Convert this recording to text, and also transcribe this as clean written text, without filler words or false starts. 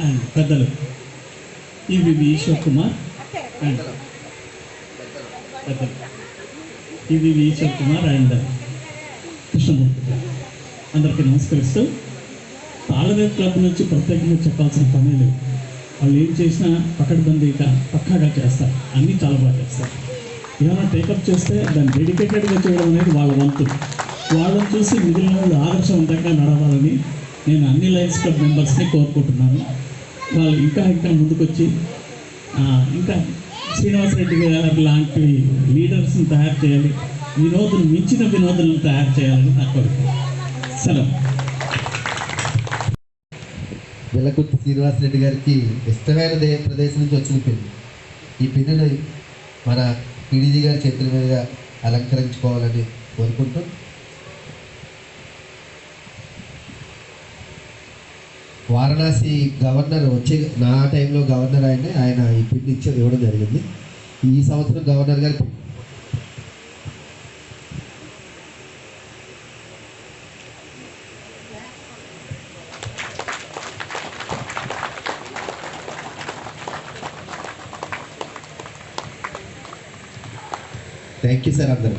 And పెద్దలు ఈవి Shivakumar and పెద్దలు ఈవి Shivakumar and Krishnamurthy గారు అందరికీ నమస్కరిస్తూ తాళవేపు క్లబ్ నుంచి ప్రత్యేకంగా చెప్పాల్సిన పని లేదు. వాళ్ళు ఏం చేసినా పకడ్బందీగా పక్కాగా చేస్తారు, అన్నీ చాలా బాగా చేస్తారు. ఏమైనా టేకప్ చేస్తే దాన్ని డెడికేటెడ్గా చేయడం అనేది వాళ్ళ వంతు. వాళ్ళని చూసి మిగిలిన వాళ్ళు ఆదర్శవంతంగా నడవాలని నేను అన్ని లయన్స్ క్లబ్ మెంబర్స్ని కోరుకుంటున్నాను. వాళ్ళు ఇంకా ముందుకొచ్చి ఇంకా శ్రీనివాసరెడ్డి గారు లాంటి లీడర్స్ని తయారు చేయాలి, మించిన వినోదులను తయారు చేయాలని నా కోరిక. సెలవు. వెల్లకుర్తి శ్రీనివాసరెడ్డి గారికి ఇష్టమైన ప్రదేశం నుంచి వచ్చిన పిన్. ఈ పిన్నుని మన పీడీజీ గారి చేతుల మీదుగా అలంకరించుకోవాలని కోరుకుంటూ వారణాసి గవర్నర్ వచ్చే నా టైంలో గవర్నర్ ఆయన ఈ పిన్ ఇవ్వడం జరిగింది. ఈ సంవత్సరం గవర్నర్ గారి పిన్. థ్యాంక్ యూ సార్ అందరూ.